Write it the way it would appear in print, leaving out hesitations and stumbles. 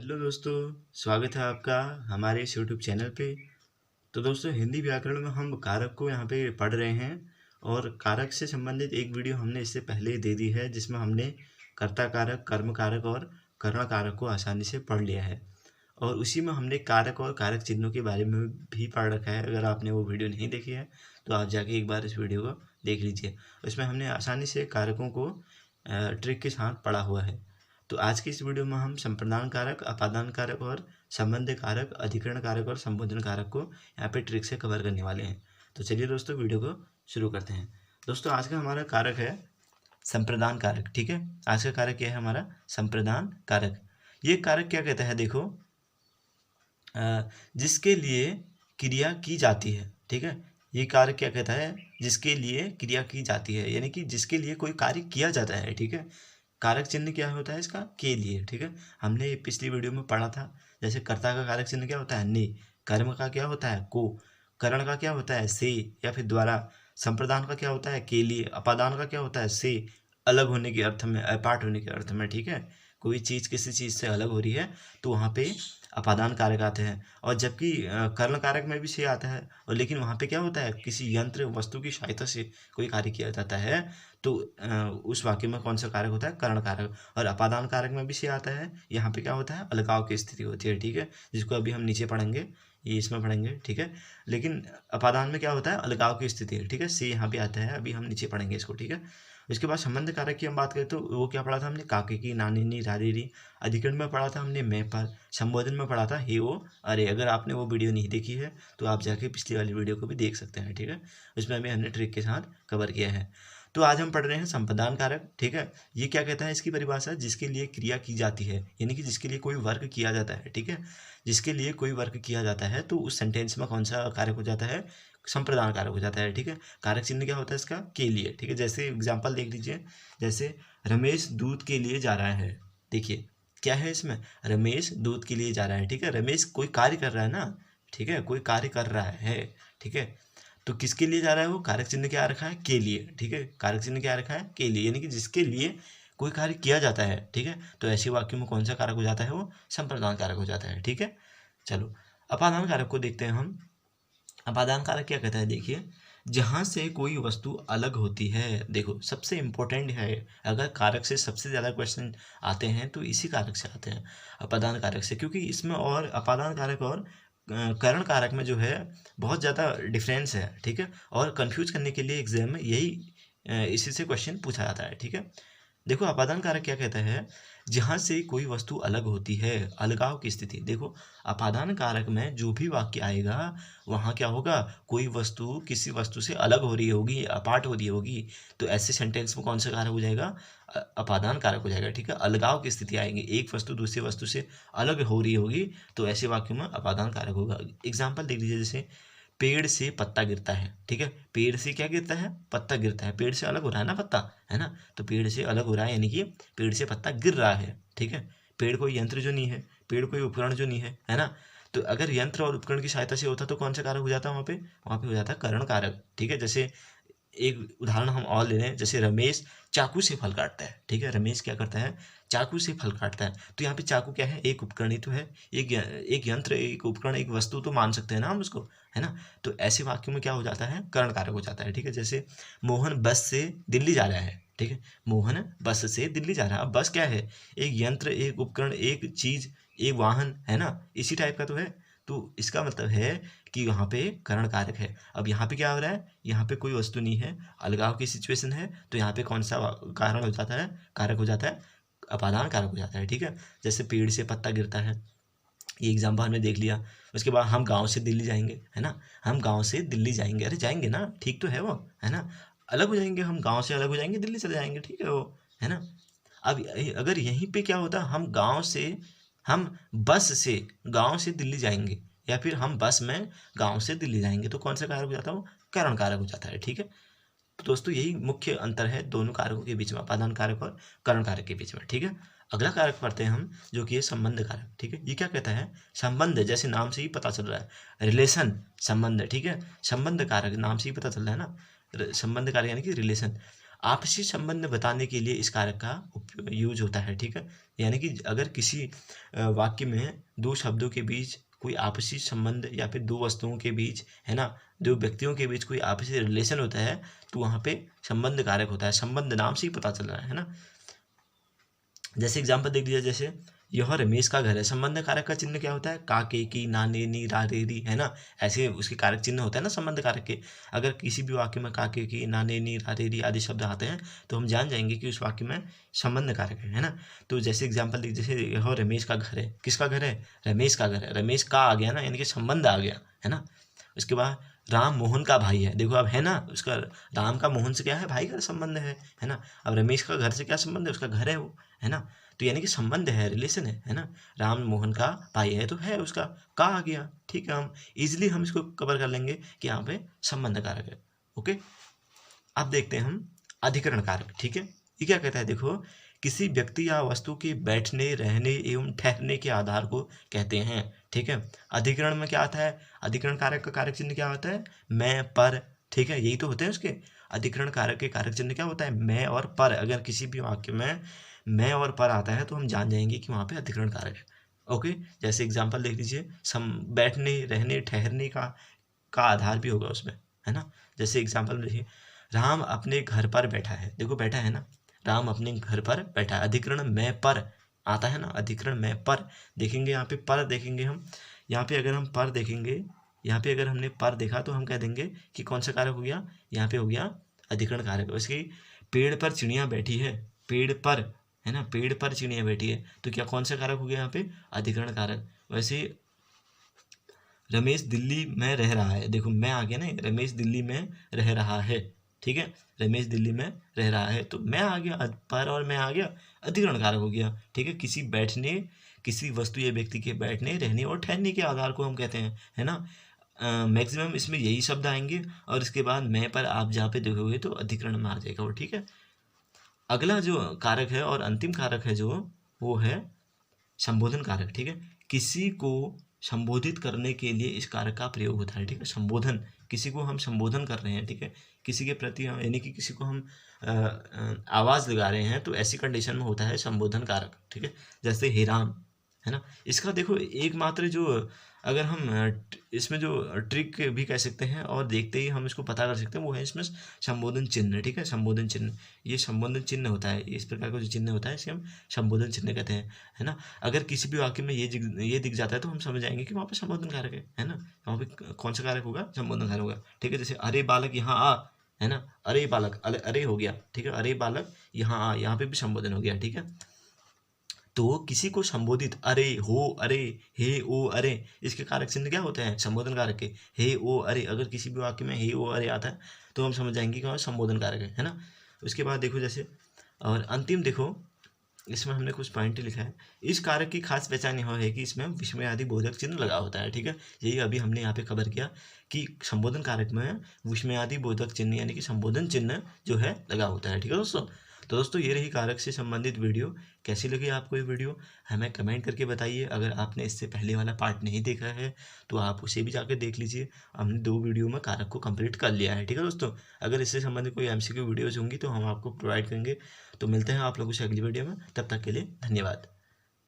Hello दोस्तों, स्वागत है आपका हमारे इस यूट्यूब चैनल पे। तो दोस्तों, हिंदी व्याकरण में हम कारक को यहाँ पे पढ़ रहे हैं और कारक से संबंधित एक वीडियो हमने इससे पहले ही दे दी है जिसमें हमने कर्ता कारक, कर्म कारक और करण कारक को आसानी से पढ़ लिया है। और उसी में हमने कारक और कारक चिन्हों के बारे में भी पढ़ रखा है। अगर आपने वो वीडियो नहीं देखी है तो आप जाके एक बार इस वीडियो को देख लीजिए। उसमें हमने आसानी से कारकों को ट्रिक के साथ पढ़ा हुआ है। तो आज की इस वीडियो में हम संप्रदान कारक, अपादान कारक और संबंध कारक, अधिकरण कारक और संबोधन कारक को यहाँ पे ट्रिक से कवर करने वाले हैं। तो चलिए दोस्तों, वीडियो को शुरू करते हैं। दोस्तों, आज का हमारा कारक है संप्रदान कारक। ठीक है, आज का कारक क्या है हमारा? संप्रदान कारक। ये कारक क्या कहता है? देखो, जिसके लिए क्रिया की जाती है। ठीक है, ये कारक क्या कहता है? जिसके लिए क्रिया की जाती है, यानी कि जिसके लिए कोई कार्य किया जाता है। ठीक है, कारक चिन्ह क्या होता है इसका? के लिए। ठीक है, हमने पिछली वीडियो में पढ़ा था। जैसे कर्ता का कारक चिन्ह क्या होता है? ने। कर्म का क्या होता है? को। करण का क्या होता है? से या फिर द्वारा। संप्रदान का क्या होता है? के लिए। अपादान का क्या होता है? से। अलग होने के अर्थ में, अपार्ट होने के अर्थ में। ठीक है, कोई चीज़ किसी चीज़ से अलग हो रही है तो वहाँ पे अपादान कारक आते हैं। और जबकि कर्ण कारक में भी से आता है, और लेकिन वहाँ पे क्या होता है? किसी यंत्र वस्तु की सहायता से कोई कार्य किया जाता है तो उस वाक्य में कौन सा कारक होता है? कर्ण कारक। और अपादान कारक में भी से आता है। यहाँ पे क्या होता है? अलगाव की स्थिति होती है। ठीक है, जिसको अभी हम नीचे पढ़ेंगे, ये इसमें पढ़ेंगे। ठीक है, लेकिन अपादान में क्या होता है? अलगाव की स्थिति है। ठीक है, से यहाँ पे आता है, अभी हम नीचे पढ़ेंगे इसको। ठीक है, इसके बाद संबंध कारक की हम बात करें तो वो क्या पढ़ा था हमने? काके की, नानी नी, रारी री। अधिकरण में पढ़ा था हमने मैं पर। संबोधन में पढ़ा था हे ओ अरे। अगर आपने वो वीडियो नहीं देखी है तो आप जाके पिछली वाली वीडियो को भी देख सकते हैं। ठीक है, उसमें भी हमने ट्रिक के साथ कवर किया है। तो आज हम पढ़ रहे हैं संप्रदान कारक। ठीक है, ये क्या कहता है? इसकी परिभाषा, जिसके लिए क्रिया की जाती है, यानी कि जिसके लिए कोई वर्क किया जाता है। ठीक है, जिसके लिए कोई वर्क किया जाता है तो उस सेंटेंस में कौन सा कारक हो जाता है? संप्रदान कारक हो जाता है। ठीक है, कारक चिन्ह क्या होता है इसका? के लिए। ठीक है, जैसे एग्जाम्पल देख लीजिए। जैसे रमेश दूध के लिए जा रहा है। देखिए क्या है इसमें? रमेश दूध के लिए जा रहा है। ठीक है, रमेश कोई कार्य कर रहा है ना। ठीक है, कोई कार्य कर रहा है। ठीक है, तो किसके लिए जा रहा है वो? कारक चिन्ह क्या रखा है? के लिए। ठीक है, कारक चिन्ह क्या रखा है? के लिए, यानी कि जिसके लिए कोई कार्य किया जाता है। ठीक है, तो ऐसे वाक्यों में कौन सा कारक हो जाता है? वो संप्रदान कारक हो जाता है। ठीक है, चलो अपादान कारक को देखते हैं हम। अपादान कारक क्या कहता है? देखिए, जहाँ से कोई वस्तु अलग होती है। देखो, सबसे इम्पोर्टेंट है, अगर कारक से सबसे ज़्यादा क्वेश्चन आते हैं तो इसी कारक से आते हैं, अपादान कारक से। क्योंकि इसमें और अपादान कारक और करण कारक में जो है बहुत ज़्यादा डिफरेंस है। ठीक है, और कंफ्यूज करने के लिए एग्जाम में यही इसी से क्वेश्चन पूछा जाता है। ठीक है, देखो अपादान कारक क्या कहता है? जहाँ से कोई वस्तु अलग होती है, अलगाव की स्थिति। देखो, अपादान कारक में जो भी वाक्य आएगा वहाँ क्या होगा? कोई वस्तु किसी वस्तु से अलग हो रही होगी, अपार्ट हो रही होगी, तो ऐसे सेंटेंस में कौन सा कारक हो जाएगा? अपादान कारक हो जाएगा। ठीक है, अलगाव की स्थिति आएगी, एक वस्तु दूसरी वस्तु से अलग हो रही होगी तो ऐसे वाक्यों में अपादान कारक होगा। एग्जाम्पल देख लीजिए, जैसे पेड़ से पत्ता गिरता है। ठीक है, पेड़ से क्या गिरता है? पत्ता गिरता है। पेड़ से अलग हो रहा है ना पत्ता, है ना, तो पेड़ से अलग हो रहा है, यानी कि पेड़ से पत्ता गिर रहा है। ठीक है, पेड़ कोई यंत्र जो नहीं है, पेड़ कोई उपकरण जो नहीं है ना। तो अगर यंत्र और उपकरण की सहायता से होता तो कौन सा कारक हो जाता? वहाँ पे हो जाता करण कारक। ठीक है, जैसे एक उदाहरण हम और ले लें, जैसे रमेश चाकू से फल काटता है। ठीक है, रमेश क्या करता है? चाकू से फल काटता है। तो यहाँ पे चाकू क्या है? एक उपकरण ही तो है, एक यंत्र, एक उपकरण, एक वस्तु तो मान सकते हैं ना हम उसको, है ना। तो ऐसे वाक्यों में क्या हो जाता है? करण कारक हो जाता है। ठीक है, जैसे मोहन बस से दिल्ली जा रहा है। ठीक है, मोहन बस से दिल्ली जा रहा है। अब बस क्या है? एक यंत्र, एक उपकरण, एक चीज, एक वाहन, है ना, इसी टाइप का तो है। तो इसका मतलब है कि यहाँ पे करण कारक है। अब यहाँ पे क्या हो रहा है? यहाँ पे कोई वस्तु नहीं है, अलगाव की सिचुएशन है, तो यहाँ पे कौन सा कारण हो जाता है? कारक हो जाता है, अपादान कारक हो जाता है। ठीक है, जैसे पेड़ से पत्ता गिरता है, ये एग्जाम्पल हमने देख लिया। उसके बाद हम गांव से दिल्ली जाएंगे, है ना, हम गांव से दिल्ली जाएंगे। अरे जाएंगे ना, ठीक तो है वो, है ना। अलग हो जाएंगे, हम गांव से अलग हो जाएंगे, दिल्ली चले जाएंगे, ठीक है वो, है ना। अब अगर यहीं पे क्या होता, हम बस से गांव से दिल्ली जाएंगे, या फिर हम बस में गांव से दिल्ली जाएंगे, तो कौन सा कारक हो जाता है? वो करण कारक हो जाता है। ठीक है, तो दोस्तों यही मुख्य अंतर है दोनों कारकों के बीच में, अपादान कारक और करण कारक के बीच में। ठीक है, अगला कारक पढ़ते हैं हम, जो कि है संबंध कारक। ठीक है, ये क्या कहता है? संबंध, जैसे नाम से ही पता चल रहा है, रिलेशन, संबंध। ठीक है, संबंध कारक नाम से ही पता चल रहा है ना, संबंध कारक यानी कि रिलेशन। आपसी संबंध बताने के लिए इस कारक का यूज होता है, ठीक है। यानी कि अगर किसी वाक्य में दो शब्दों के बीच कोई आपसी संबंध या फिर दो वस्तुओं के बीच, है ना, दो व्यक्तियों के बीच कोई आपसी रिलेशन होता है तो वहाँ पे संबंध कारक होता है। संबंध नाम से ही पता चल रहा है ना। जैसे एग्जाम्पल देख लीजिए, जैसे यह रमेश का घर है। संबंध कारक का चिन्ह क्या होता है? काके की, नाने नी, रारे री, है ना, ऐसे उसके कारक चिन्ह होता है ना संबंध कारक के। अगर किसी भी वाक्य में काके की, नाने नी, रारे री आदि शब्द आते हैं तो हम जान जाएंगे कि उस वाक्य में संबंध कारक है ना। तो जैसे एग्जाम्पल देख, जैसे यह रमेश का घर है। किसका घर है? रमेश का घर है। रमेश का आ गया ना, यानी कि संबंध आ गया, है ना। उसके बाद राम मोहन का भाई है। देखो अब है ना, उसका राम का मोहन से क्या है? भाई का संबंध है ना। अब रमेश का घर से क्या संबंध है? उसका घर है वो, है ना। तो यानी कि संबंध है, रिलेशन है ना। राम मोहन का भाई है तो है उसका का आ गया, ठीक है। हम इजिली हम इसको कवर कर लेंगे कि यहाँ पे संबंध कारक है। ओके, अब देखते हैं हम अधिकरण कारक, ठीक है। ये क्या कहता है? देखो, किसी व्यक्ति या वस्तु के बैठने, रहने एवं ठहरने के आधार को कहते हैं, ठीक है। अधिकरण में क्या आता है? अधिकरण कारक का कारक चिन्ह क्या होता है? मैं, पर, ठीक है, यही तो होते हैं उसके। अधिकरण कारक के कारक चिन्ह क्या होता है? मैं और पर। अगर किसी भी वाक्य में मैं और पर आता है तो हम जान जाएंगे कि वहाँ पे अधिकरण कारक है। ओके, जैसे एग्जाम्पल देख लीजिए, बैठने, रहने, ठहरने का आधार भी होगा उसमें, है ना। जैसे एग्जाम्पल में देखिए, राम अपने घर पर बैठा है। देखो बैठा है ना, राम अपने घर पर बैठा है। अधिकरण मैं पर आता है ना, अधिकरण मैं पर। देखेंगे यहाँ पे पर देखेंगे हम, यहाँ पे अगर हम पर देखेंगे, यहाँ पे अगर हमने पर देखा तो हम कह देंगे कि कौन सा कारक हो गया? यहाँ पे हो गया अधिकरण कारक। वैसे पेड़ पर चिड़िया बैठी है, पेड़ पर, है ना, पेड़ पर चिड़िया बैठी है, तो क्या कौन सा कारक हो गया यहाँ पे? अधिकरण कारक। वैसे रमेश दिल्ली में रह रहा है। देखो मैं आ गया ना, रमेश दिल्ली में रह रहा है, ठीक है। रमेश दिल्ली में रह रहा है तो मैं आ गया, पर और मैं आ गया, अधिकरण कारक हो गया, ठीक है। किसी बैठने, किसी वस्तु या व्यक्ति के बैठने, रहने और ठहरने के आधार को हम कहते हैं, है ना। मैक्सिमम इसमें यही शब्द आएंगे और इसके बाद मैं पर आप जहाँ पे देखोगे तो अधिकरण में आ जाएगा वो, ठीक है। अगला जो कारक है और अंतिम कारक है जो, वो है संबोधन कारक, ठीक है। किसी को संबोधित करने के लिए इस कारक का प्रयोग होता है, ठीक है। संबोधन, किसी को हम संबोधन कर रहे हैं, ठीक है, किसी के प्रति यानी कि किसी को हम आवाज़ लगा रहे हैं तो ऐसी कंडीशन में होता है संबोधन कारक, ठीक है। जैसे हे राम, है ना। इसका देखो एकमात्र जो, अगर हम इसमें जो ट्रिक भी कह सकते हैं और देखते ही हम इसको पता कर सकते हैं, वो है इसमें संबोधन चिन्ह, ठीक है। संबोधन चिन्ह, ये संबोधन चिन्ह होता है, इस प्रकार का जो चिन्ह होता है इसे हम संबोधन चिन्ह कहते हैं, है ना। अगर किसी भी वाक्य में ये दिख जाता है तो हम समझ जाएंगे कि वहाँ पे संबोधन कारक है ना। वहाँ पे कौन सा कारक होगा? संबोधन कारक होगा, ठीक है। जैसे अरे बालक यहाँ आ, है ना, अरे बालक, अरे हो गया, ठीक है, अरे बालक यहाँ आ, यहाँ पे भी संबोधन हो गया, ठीक है। तो किसी को संबोधित, अरे हो, अरे, हे ओ अरे, इसके कारक चिन्ह क्या होते हैं? संबोधन कारक के। हे ओ अरे, अगर किसी भी वाक्य में हे ओ अरे आता है तो हम समझ जाएंगे कि वहाँ संबोधन कारक है ना। उसके बाद देखो जैसे, और अंतिम देखो, इसमें हमने कुछ पॉइंट लिखा है। इस कारक की खास पहचान यह है कि इसमें विस्मयादि बोधक चिन्ह लगा होता है, ठीक है। यही अभी हमने यहाँ पे कवर किया कि संबोधन कारक में विस्मयादि बोधक चिन्ह यानी कि संबोधन चिन्ह जो है लगा होता है, ठीक है दोस्तों। तो दोस्तों ये रही कारक से संबंधित वीडियो। कैसी लगी आपको ये वीडियो हमें कमेंट करके बताइए। अगर आपने इससे पहले वाला पार्ट नहीं देखा है तो आप उसे भी जाकर देख लीजिए। हमने 2 वीडियो में कारक को कंप्लीट कर लिया है, ठीक है दोस्तों। अगर इससे संबंधित कोई MCQ वीडियोज़ होंगी तो हम आपको प्रोवाइड करेंगे। तो मिलते हैं आप लोगों से अगली वीडियो में, तब तक के लिए धन्यवाद।